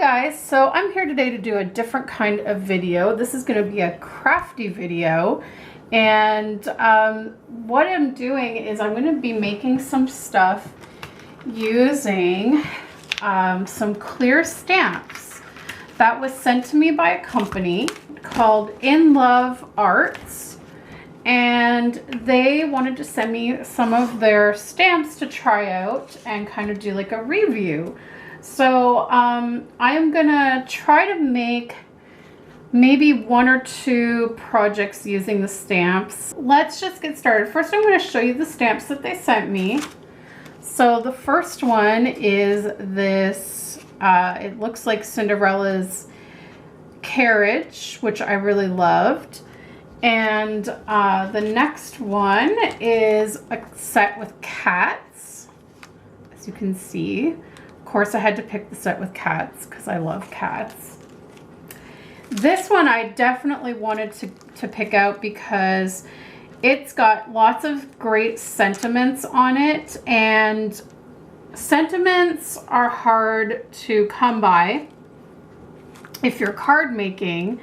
guys, so I'm here today to do a different kind of video. This is going to be a crafty video, and what I'm doing is I'm going to be making some stuff using some clear stamps that was sent to me by a company called InLoveArts, and they wanted to send me some of their stamps to try out and kind of do like a review. So I am gonna try to make maybe 1 or 2 projects using the stamps. Let's just get started. First, I'm going to show you the stamps that they sent me. So the first one is this, it looks like Cinderella's carriage, which I really loved. And the next one is a set with cats, as you can see. Of course, I had to pick the set with cats because I love cats. This one I definitely wanted to pick out because it's got lots of great sentiments on it, and sentiments are hard to come by if you're card making.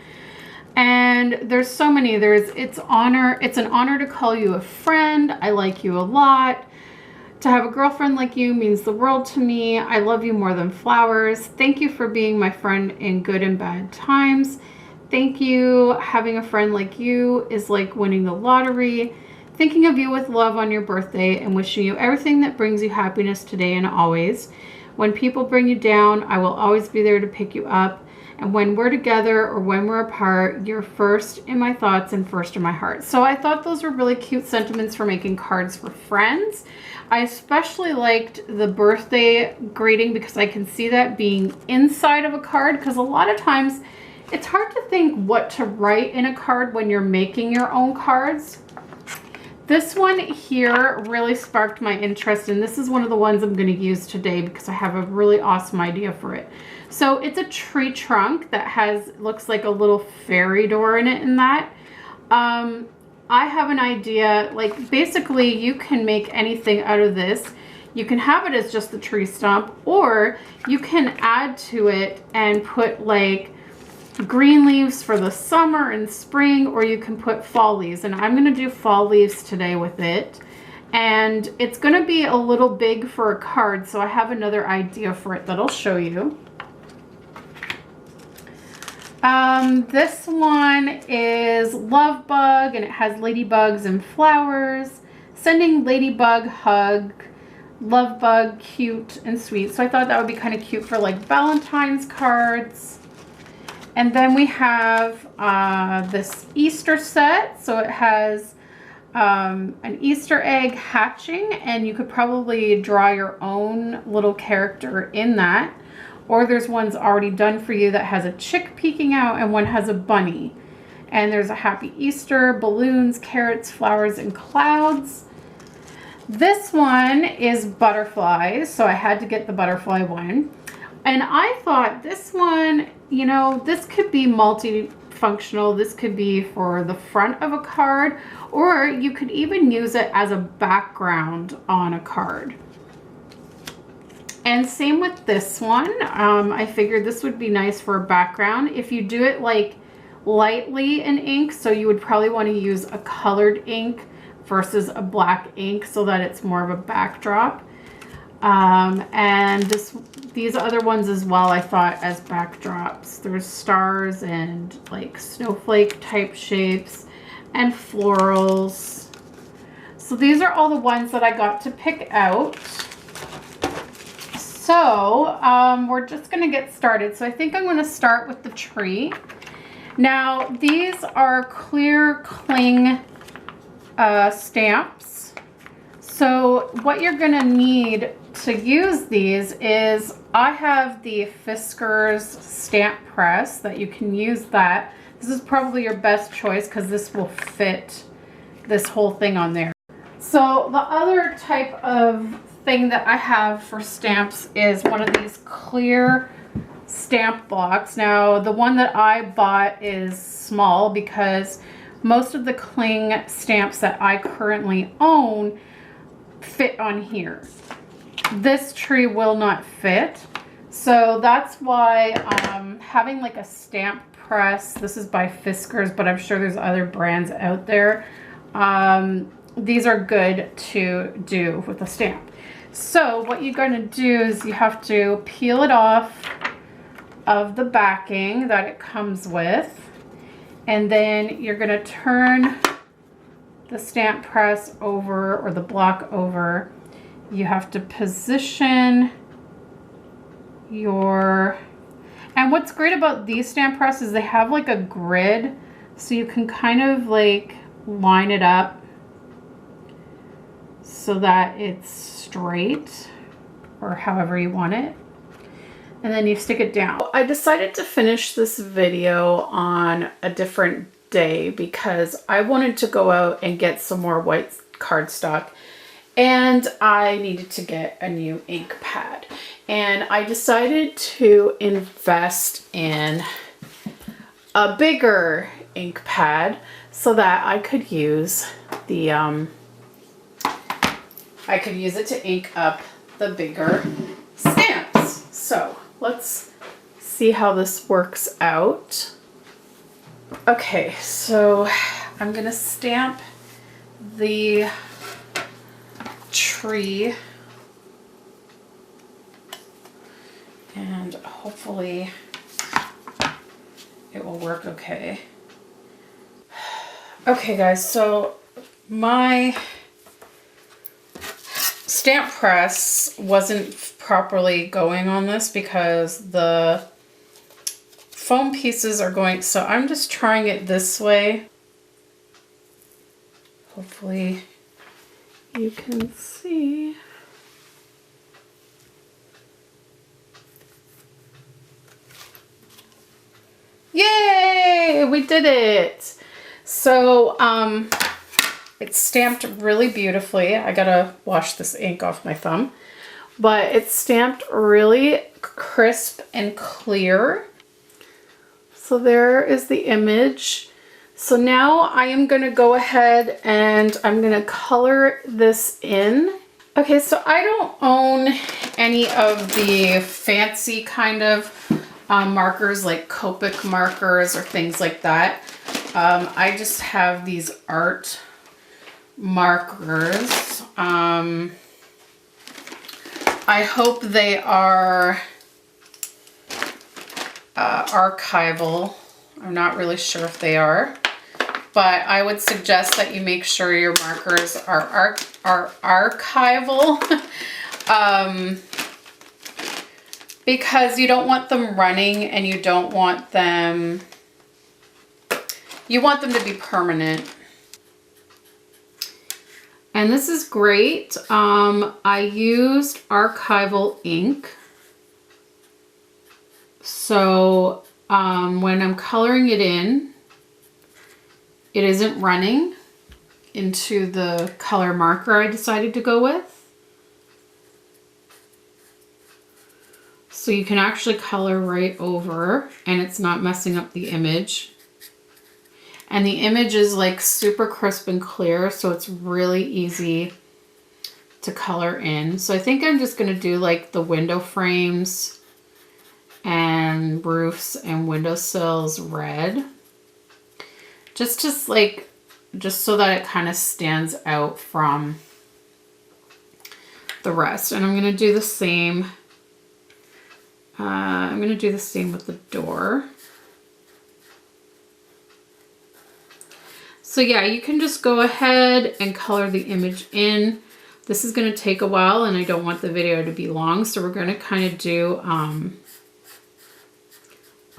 And there's so many. It's an honor to call you a friend. I like you a lot. To have a girlfriend like you means the world to me. I love you more than flowers. Thank you for being my friend in good and bad times. Thank you. Having a friend like you is like winning the lottery. Thinking of you with love on your birthday and wishing you everything that brings you happiness today and always. When people bring you down, I will always be there to pick you up. And when we're together or when we're apart, you're first in my thoughts and first in my heart. So I thought those were really cute sentiments for making cards for friends. I especially liked the birthday greeting because I can see that being inside of a card, because a lot of times it's hard to think what to write in a card when you're making your own cards. This one here really sparked my interest, and this is one of the ones I'm going to use today because I have a really awesome idea for it. So it's a tree trunk that looks like a little fairy door in it and that. I have an idea, like basically you can make anything out of this. You can have it as just the tree stump, or you can add to it and put like green leaves for the summer and spring, or you can put fall leaves. And I'm going to do fall leaves today with it. And it's going to be a little big for a card, so I have another idea for it that I'll show you. This one is Lovebug, and it has ladybugs and flowers. Sending Ladybug hug, Lovebug, cute and sweet. So I thought that would be kind of cute for like Valentine's cards. And then we have this Easter set. So it has an Easter egg hatching, and you could probably draw your own little character in that. Or there's ones already done for you that has a chick peeking out, and one has a bunny. And there's a happy Easter, balloons, carrots, flowers, and clouds. This one is butterflies, so I had to get the butterfly one. And I thought this one, you know, this could be multifunctional. This could be for the front of a card, or you could even use it as a background on a card. And same with this one. I figured this would be nice for a background. If you do it like lightly in ink, so you would probably want to use a colored ink versus a black ink so that it's more of a backdrop. And these other ones as well, I thought as backdrops. There's stars and like snowflake type shapes and florals. So these are all the ones that I got to pick out. So we're just going to get started. So I think I'm going to start with the tree. Now these are clear cling stamps. So what you're going to need to use these is, I have the Fiskars stamp press that you can use that. This is probably your best choice because this will fit this whole thing on there. So the other type of thing that I have for stamps is one of these clear stamp blocks. Now the one that I bought is small because most of the cling stamps that I currently own fit on here. This tree will not fit, So that's why having like a stamp press, this is by Fiskars, but I'm sure there's other brands out there. These are good to do with a stamp. So what you're going to do is you have to peel it off of the backing that it comes with, and then you're going to turn the stamp press over, or the block over. You have to position your, and what's great about these stamp presses, they have like a grid, so you can kind of like line it up so that it's straight, or however you want it, and then you stick it down. I decided to finish this video on a different day because I wanted to go out and get some more white cardstock, and I needed to get a new ink pad, and I decided to invest in a bigger ink pad so that I could use the I could use it to ink up the bigger stamps. So let's see how this works out. Okay, so I'm gonna stamp the tree, and hopefully it will work okay. Okay guys, so my stamp press wasn't properly going on this because the foam pieces are going, so I'm just trying it this way. Hopefully you can see. Yay! We did it! So, it's stamped really beautifully. I gotta wash this ink off my thumb. But it's stamped really crisp and clear. So there is the image. So now I am gonna go ahead and I'm gonna color this in. Okay, so I don't own any of the fancy kind of markers like Copic markers or things like that. I just have these art markers. I hope they are archival. I'm not really sure if they are, but I would suggest that you make sure your markers are archival because you don't want them running, and you don't want them, you want them to be permanent. And this is great. I used archival ink. So when I'm coloring it in, it isn't running into the color marker I decided to go with. So you can actually color right over and it's not messing up the image. And the image is like super crisp and clear, so it's really easy to color in. So I think I'm just gonna do like the window frames and roofs and windowsills red. Just so that it kind of stands out from the rest. And I'm gonna do the same. I'm gonna do the same with the door. So yeah, you can just go ahead and color the image in. This is going to take a while and I don't want the video to be long, so we're going to kind of do a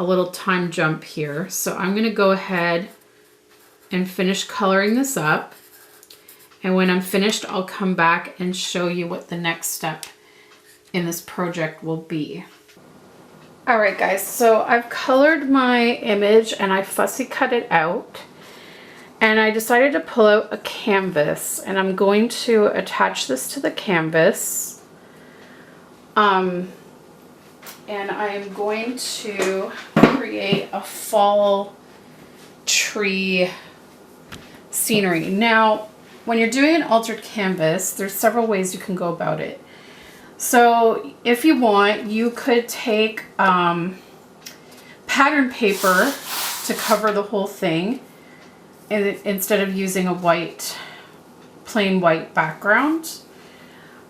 little time jump here. So I'm going to go ahead and finish coloring this up. And when I'm finished, I'll come back and show you what the next step in this project will be. All right guys, so I've colored my image and I fussy cut it out. And I decided to pull out a canvas, and I'm going to attach this to the canvas. And I am going to create a fall tree scenery. Now, when you're doing an altered canvas, there's several ways you can go about it. So if you want, you could take pattern paper to cover the whole thing, and instead of using a plain white background.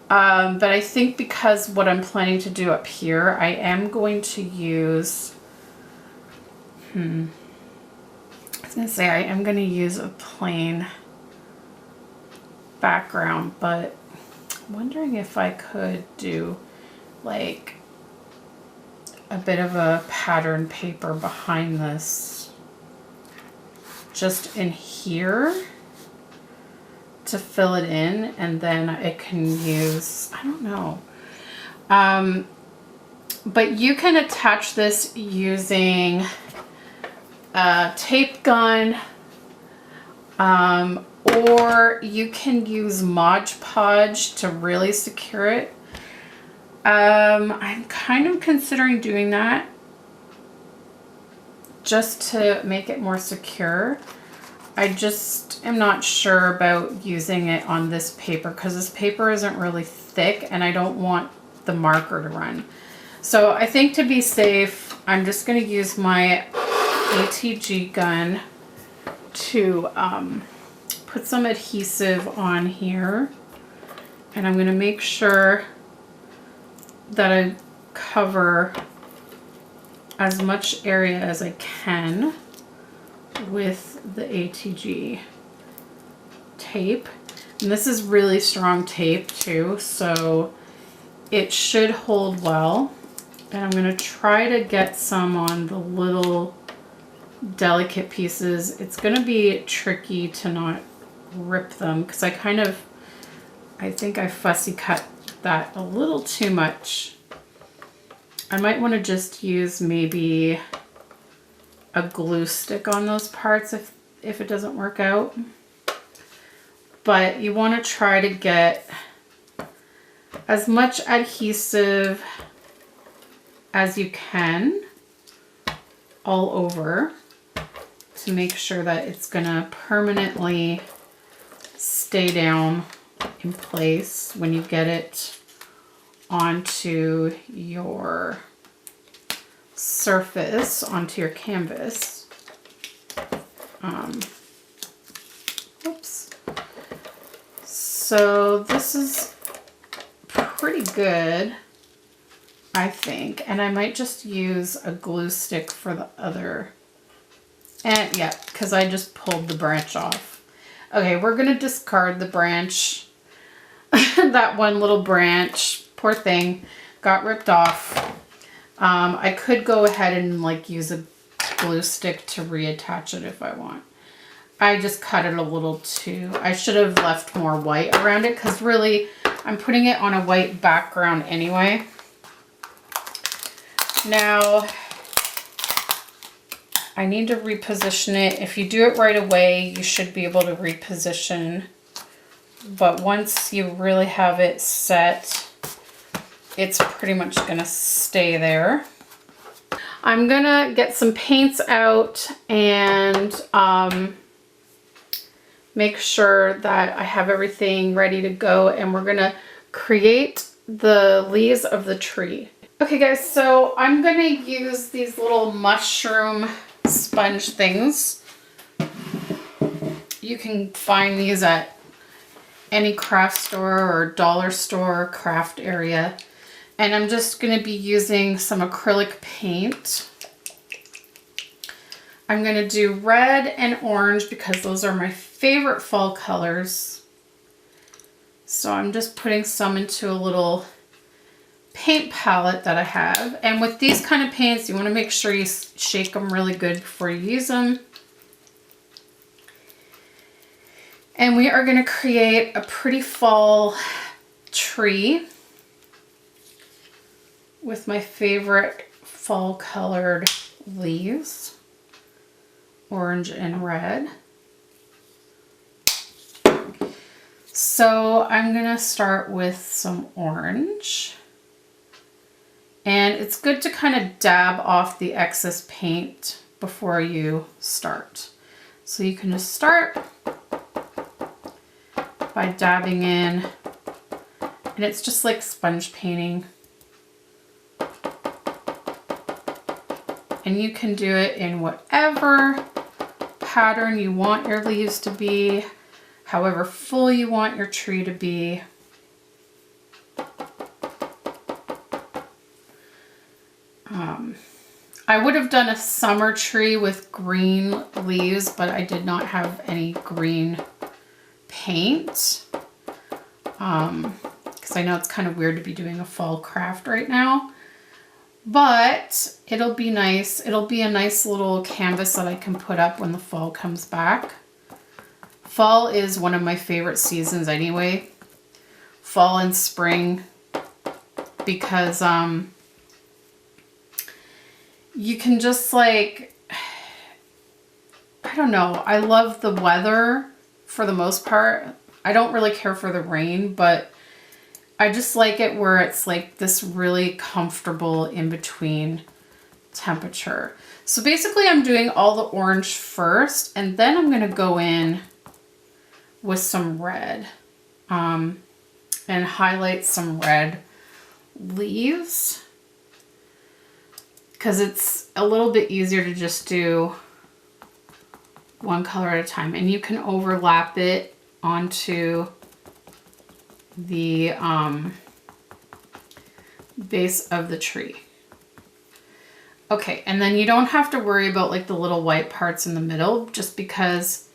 But I think because what I'm planning to do up here, I am going to use, I was going to say I am going to use a plain background, but I'm wondering if I could do like a bit of a pattern paper behind this, just in here, to fill it in, and then I can use, I don't know. But you can attach this using a tape gun, or you can use Mod Podge to really secure it. I'm kind of considering doing that just to make it more secure. I just am not sure about using it on this paper because this paper isn't really thick and I don't want the marker to run. So I think to be safe, I'm just going to use my ATG gun to put some adhesive on here, and I'm going to make sure that I cover as much area as I can with the ATG tape. And this is really strong tape too, so it should hold well. And I'm going to try to get some on the little delicate pieces. It's going to be tricky to not rip them because I think I fussy cut that a little too much. I might want to just use maybe a glue stick on those parts if it doesn't work out. But you want to try to get as much adhesive as you can all over to make sure that it's gonna permanently stay down in place when you get it onto your surface, onto your canvas. Oops. So this is pretty good, I think, and I might just use a glue stick for the other, and yeah, because I just pulled the branch off. Okay, we're gonna discard the branch. That one little branch, poor thing, got ripped off. I could go ahead and like use a glue stick to reattach it if I want. I just cut it a little too. I should have left more white around it because really I'm putting it on a white background anyway. Now, I need to reposition it. If you do it right away, you should be able to reposition. But once you really have it set, it's pretty much gonna stay there. I'm gonna get some paints out and make sure that I have everything ready to go, and we're gonna create the leaves of the tree. Okay guys, so I'm gonna use these little mushroom sponge things. You can find these at any craft store or dollar store craft area. And I'm just gonna be using some acrylic paint. I'm gonna do red and orange because those are my favorite fall colors. So I'm just putting some into a little paint palette that I have. And with these kind of paints, you want to make sure you shake them really good before you use them. And we are going to create a pretty fall tree with my favorite fall colored leaves, orange and red. So I'm going to start with some orange. And it's good to kind of dab off the excess paint before you start. So you can just start by dabbing in And it's just like sponge painting. And you can do it in whatever pattern you want your leaves to be, however full you want your tree to be. I would have done a summer tree with green leaves, but I did not have any green paint. Because I know it's kind of weird to be doing a fall craft right now. But it'll be nice. It'll be a nice little canvas that I can put up when the fall comes back. Fall is one of my favorite seasons anyway. Fall and spring. Because you can just like, I don't know. I love the weather for the most part. I don't really care for the rain, but I just like it where it's like this really comfortable in between temperature. So basically I'm doing all the orange first, and then I'm going to go in with some red and highlight some red leaves, because it's a little bit easier to just do one color at a time, and you can overlap it onto the base of the tree. Okay, and then you don't have to worry about like the little white parts in the middle, just because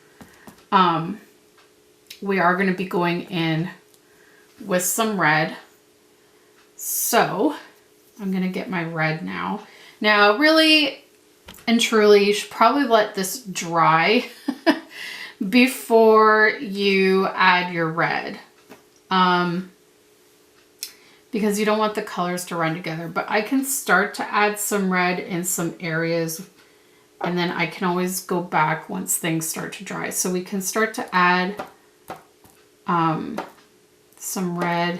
we are going to be going in with some red. So I'm going to get my red now. Now, really and truly, you should probably let this dry before you add your red. Because you don't want the colors to run together. But I can start to add some red in some areas, and then I can always go back once things start to dry. So we can start to add some red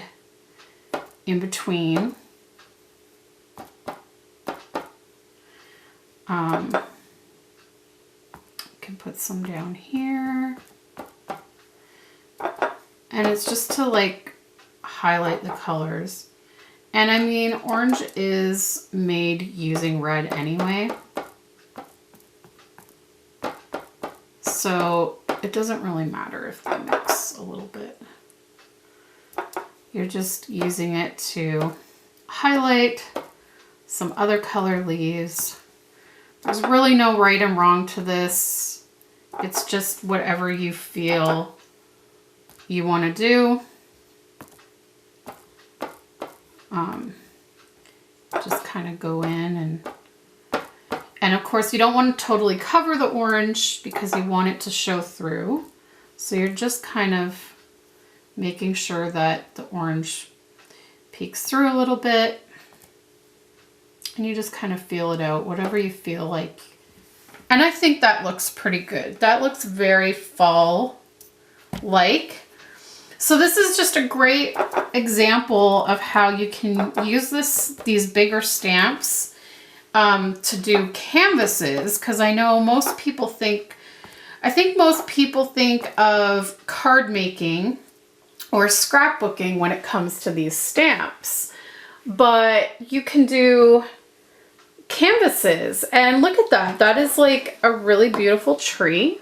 in between. Can put some down here. And it's just to like highlight the colors. And I mean, orange is made using red anyway. So it doesn't really matter if they mix a little bit. You're just using it to highlight some other color leaves. There's really no right and wrong to this. It's just whatever you feel you want to do. Just kind of go in and of course you don't want to totally cover the orange because you want it to show through. So you're just kind of making sure that the orange peeks through a little bit, and you just kind of feel it out, whatever you feel like. And I think that looks pretty good. That looks very fall-like. So this is just a great example of how you can use these bigger stamps to do canvases, because I know most people think, I think most people think of card making or scrapbooking when it comes to these stamps, but you can do canvases. And look at that. That is like a really beautiful tree.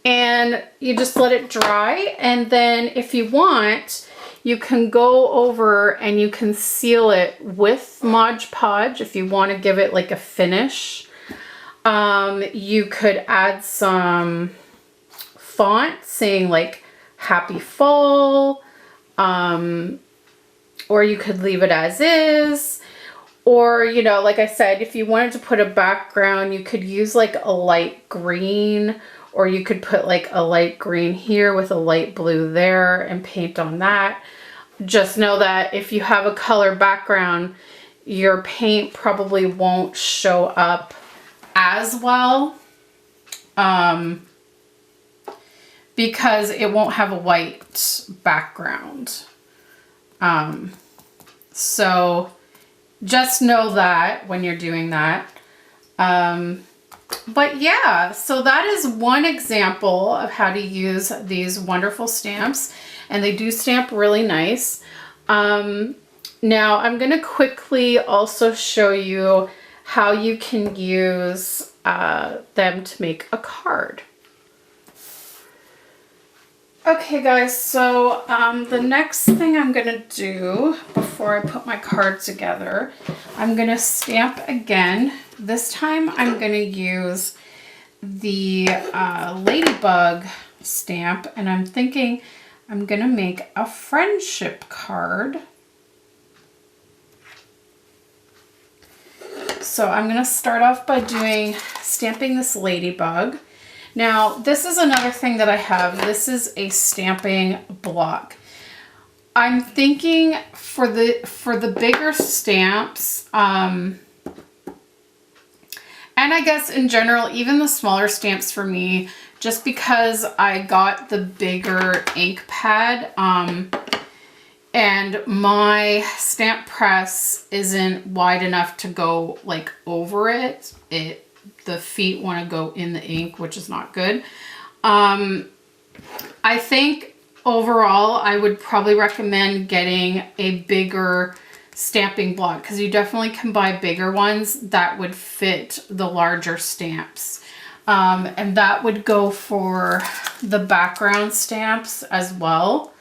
And you just let it dry, and then if you want, you can go over and you can seal it with Mod Podge if you want to give it like a finish. You could add some font saying like Happy Fall, or you could leave it as is. Or, you know, like I said, if you wanted to put a background, you could use like a light green, or you could put like a light green here with a light blue there and paint on that. Just know that if you have a color background, your paint probably won't show up as well because it won't have a white background. So just know that when you're doing that. But yeah, so that is one example of how to use these wonderful stamps, and they do stamp really nice. Now I'm going to quickly also show you how you can use them to make a card. Okay guys, so the next thing I'm going to do before I put my card together, I'm going to stamp again. This time I'm going to use the Ladybug stamp, and I'm thinking I'm going to make a friendship card. So I'm going to start off by stamping this Ladybug. Now, this is another thing that I have. This is a stamping block. I'm thinking for the bigger stamps, and I guess in general, even the smaller stamps for me, just because I got the bigger ink pad, and my stamp press isn't wide enough to go like over it. The feet want to go in the ink, which is not good. I think overall I would probably recommend getting a bigger stamping block, because you definitely can buy bigger ones that would fit the larger stamps. And that would go for the background stamps as well.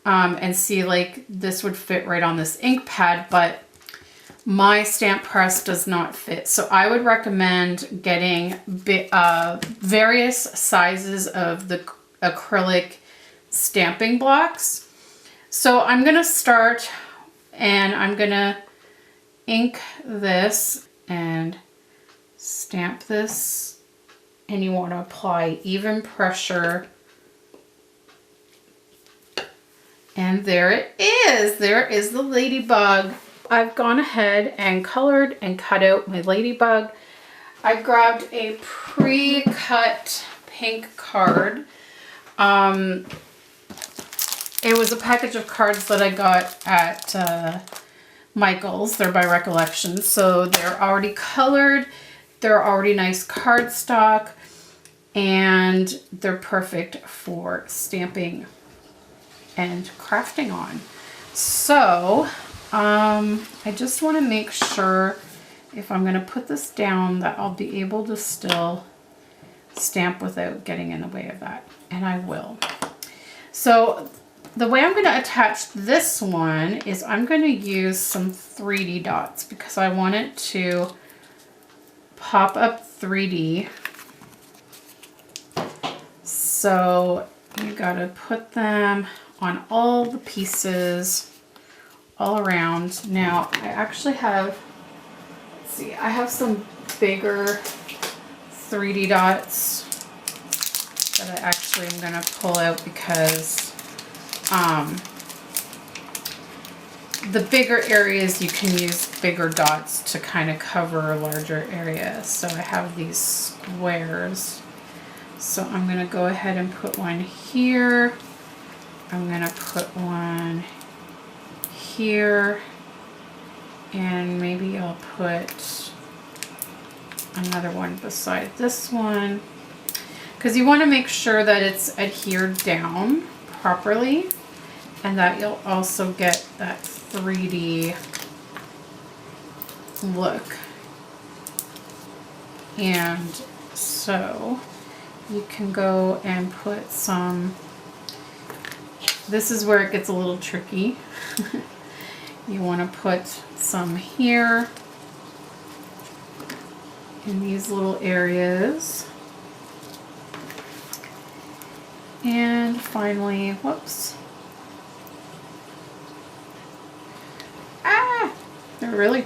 And see, like, this would fit right on this ink pad, but my stamp press does not fit. So I would recommend getting various sizes of the acrylic stamping blocks. So I'm going to start, and I'm going to ink this and stamp this. And you want to apply even pressure. And there it is. There is the Ladybug. I've gone ahead and colored and cut out my Ladybug. I grabbed a pre-cut pink card. It was a package of cards that I got at Michael's. They're by Recollection. So they're already colored. They're already nice cardstock. And they're perfect for stamping and crafting on. So I just want to make sure if I'm going to put this down that I'll be able to still stamp without getting in the way of that, and I will. So the way I'm going to attach this one is I'm going to use some 3D dots, because I want it to pop up 3D. So you got to put them on all the pieces all around. Now I actually have, let's see, I have some bigger 3D dots that I actually am going to pull out, because the bigger areas you can use bigger dots to kind of cover larger areas. So I have these squares. So I'm going to go ahead and put one here. I'm going to put one here, and maybe I'll put another one beside this one, because you want to make sure that it's adhered down properly, and that you'll also get that 3D look. And so you can go and put some, this is where it gets a little tricky. You want to put some here in these little areas. And finally, whoops. Ah, they're really,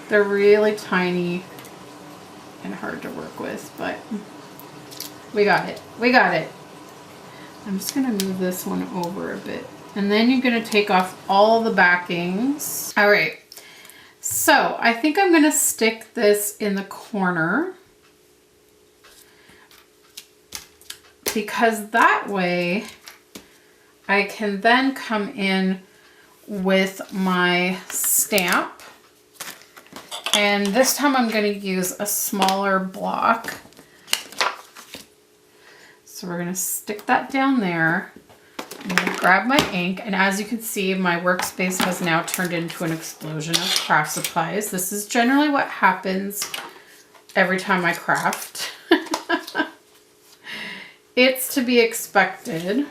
they're really tiny and hard to work with, but we got it. We got it. I'm just going to move this one over a bit. And then you're going to take off all the backings. All right. So I think I'm going to stick this in the corner, because that way I can then come in with my stamp And this time I'm going to use a smaller block. So we're going to stick that down there. I'm going to grab my ink, and as you can see, my workspace has now turned into an explosion of craft supplies. This is generally what happens every time I craft. It's to be expected.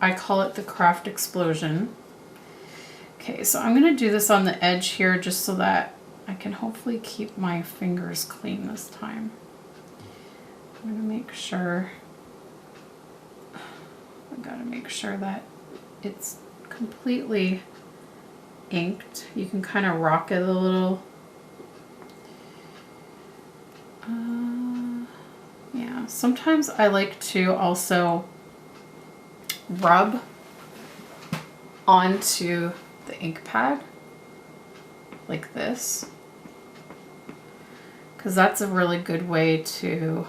I call it the craft explosion. Okay, so I'm going to do this on the edge here just so that I can hopefully keep my fingers clean this time. I'm going to make sure, I got to make sure that it's completely inked. You can kind of rock it a little. Yeah, sometimes I like to also rub onto the ink pad like this, because that's a really good way to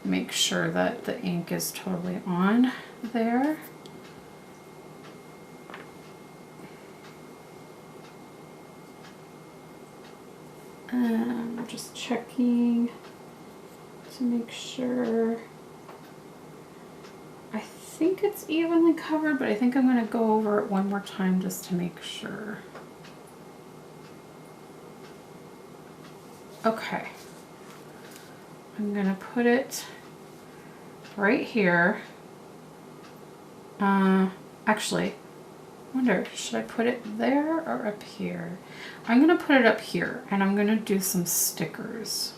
make sure that the ink is totally on there. I'm just checking to make sure. I think it's evenly covered, but I think I'm going to go over it one more time just to make sure. Okay. I'm going to put it right here. Actually, I wonder, should I put it there or up here? I'm going to put it up here, and I'm going to do some stickers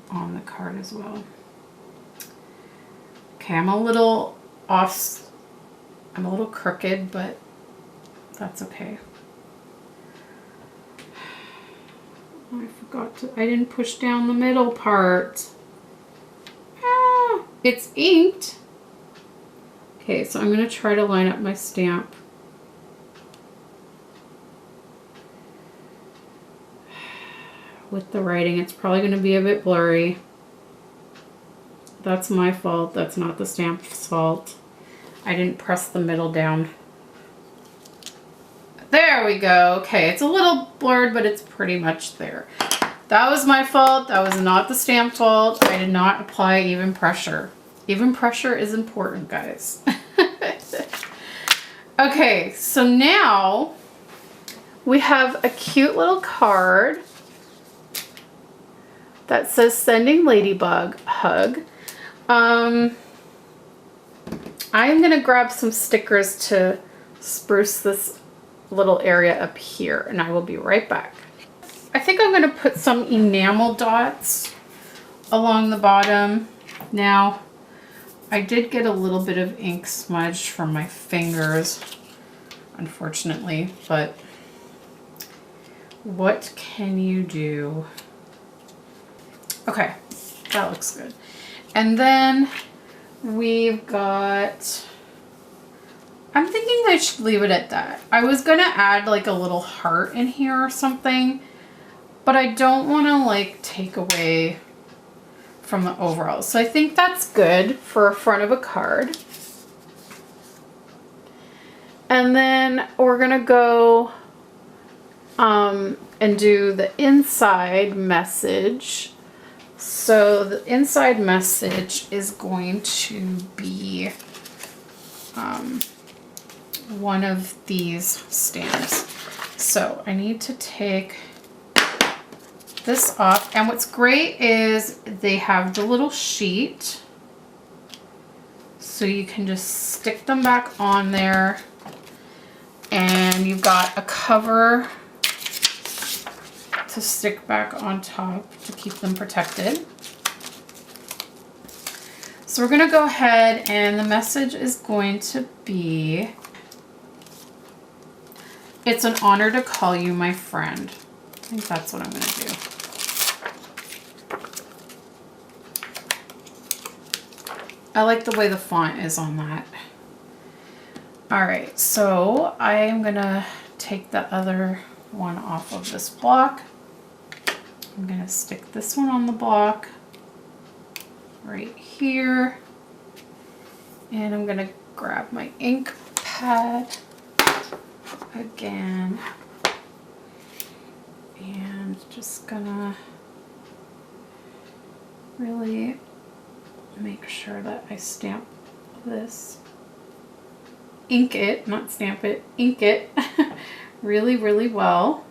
on the card as well. Okay, I'm a little off, I'm a little crooked, but that's okay. I forgot to, I didn't push down the middle part. Ah, it's inked. Okay, so I'm going to try to line up my stamp. With the writing, it's probably going to be a bit blurry. That's my fault. That's not the stamp's fault. I didn't press the middle down. There we go. Okay, it's a little blurred, but it's pretty much there. That was my fault. That was not the stamp fault. I did not apply even pressure. Even pressure is important, guys. Okay, so now we have a cute little card that says sending Ladybug hug. I am gonna grab some stickers to spruce this little area up here, and I will be right back. I think I'm gonna put some enamel dots along the bottom. Now, I did get a little bit of ink smudged from my fingers, unfortunately, but what can you do? Okay, that looks good. And then we've got, I'm thinking I should leave it at that. I was gonna add like a little heart in here or something, but I don't wanna like take away from the overall. So I think that's good for a front of a card. And then we're gonna go and do the inside message. So the inside message is going to be one of these stamps. So I need to take this off, and what's great is they have the little sheet, so you can just stick them back on there, and you've got a cover to stick back on top to keep them protected. So we're gonna go ahead, and the message is going to be, it's an honor to call you my friend. I think that's what I'm gonna do. I like the way the font is on that. All right, so I am gonna take the other one off of this block. I'm gonna stick this one on the block right here. And I'm gonna grab my ink pad again. And just gonna really make sure that I stamp this, ink it, not stamp it, ink it really, really well.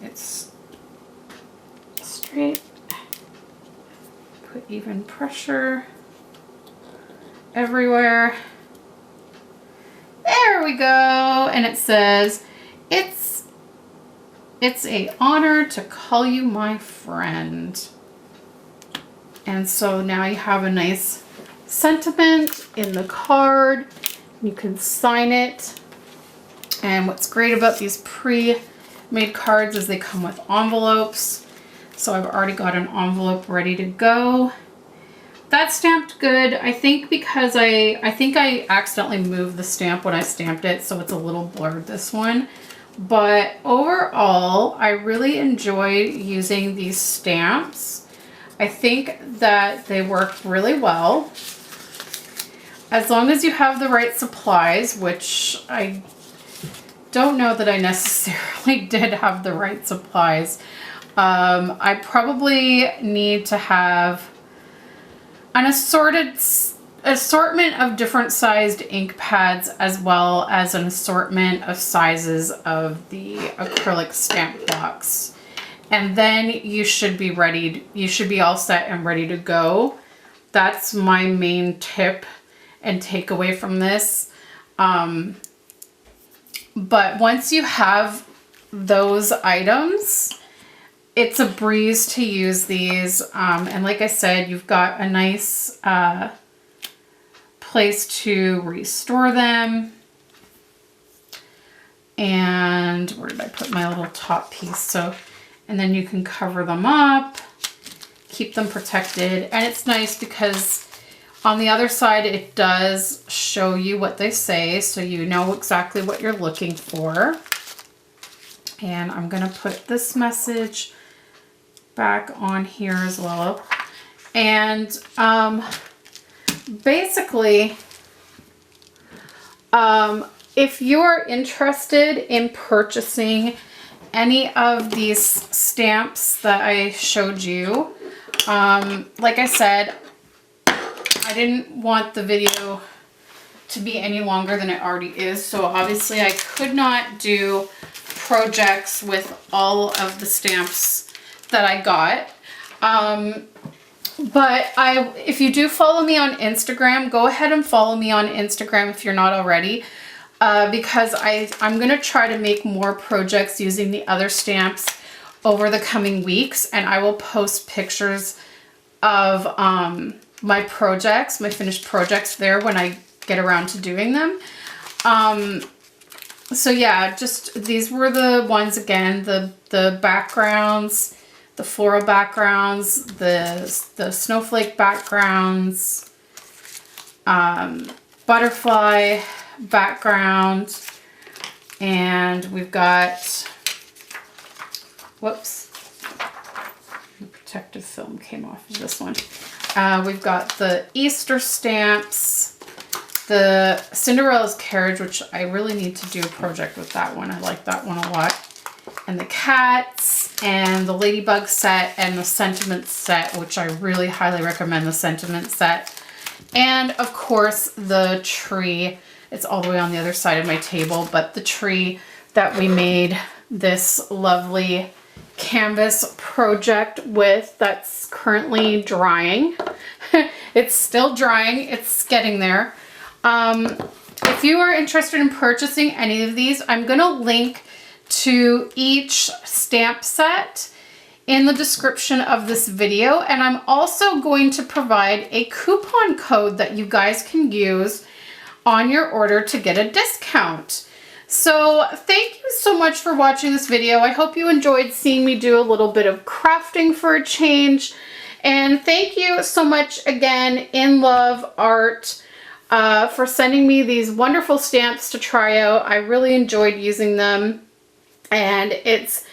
It's straight. Put even pressure everywhere. There we go. And it says, it's an honor to call you my friend. And so now you have a nice sentiment in the card. You can sign it. And what's great about these pre-made cards is they come with envelopes. So I've already got an envelope ready to go. That's stamped good. I think because I think I accidentally moved the stamp when I stamped it, so it's a little blurred, this one. But overall, I really enjoyed using these stamps. I think that they work really well. As long as you have the right supplies, which I don't know that I necessarily did have the right supplies. I probably need to have an assortment of different sized ink pads, as well as an assortment of sizes of the acrylic stamp blocks. And then you should be ready. You should be all set and ready to go. That's my main tip and takeaway from this. But once you have those items, it's a breeze to use these. And like I said, you've got a nice place to restore them. And where did I put my little top piece? So, and then you can cover them up, keep them protected. And it's nice because on the other side, it does show you what they say, so you know exactly what you're looking for. And I'm gonna put this message back on here as well. And basically, if you're interested in purchasing any of these stamps that I showed you, like I said, I didn't want the video to be any longer than it already is. So obviously I could not do projects with all of the stamps that I got. But if you do follow me on Instagram, go ahead and follow me on Instagram if you're not already. Because I'm going to try to make more projects using the other stamps over the coming weeks. And I will post pictures of my projects, my finished projects there when I get around to doing them. So yeah, just these were the ones again, the backgrounds, the floral backgrounds, the snowflake backgrounds, butterfly background, and we've got, whoops, the protective film came off of this one. We've got the Easter stamps, the Cinderella's carriage, which I really need to do a project with that one. I like that one a lot. And the cats, and the Ladybug set, and the sentiment set, which I really highly recommend the sentiment set. And of course the tree. It's all the way on the other side of my table, but the tree that we made this lovely canvas project with, that's currently drying. It's still drying, it's getting there. If you are interested in purchasing any of these, I'm gonna link to each stamp set in the description of this video, and I'm also going to provide a coupon code that you guys can use on your order to get a discount. So thank you so much for watching this video. I hope you enjoyed seeing me do a little bit of crafting for a change. And thank you so much again, InLoveArts, for sending me these wonderful stamps to try out. I really enjoyed using them, and it's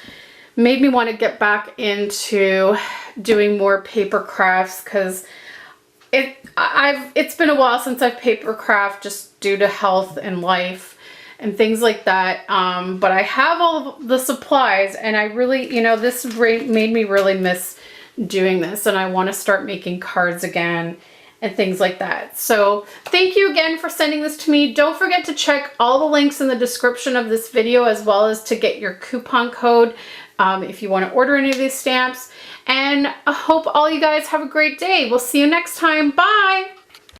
made me want to get back into doing more paper crafts, because it's been a while since I've paper craft, just due to health and life. and things like that. But I have all of the supplies, and I really, you know, this made me really miss doing this, and I want to start making cards again and things like that. So thank you again for sending this to me. Don't forget to check all the links in the description of this video, as well as to get your coupon code if you want to order any of these stamps. And I hope all you guys have a great day. We'll see you next time. Bye.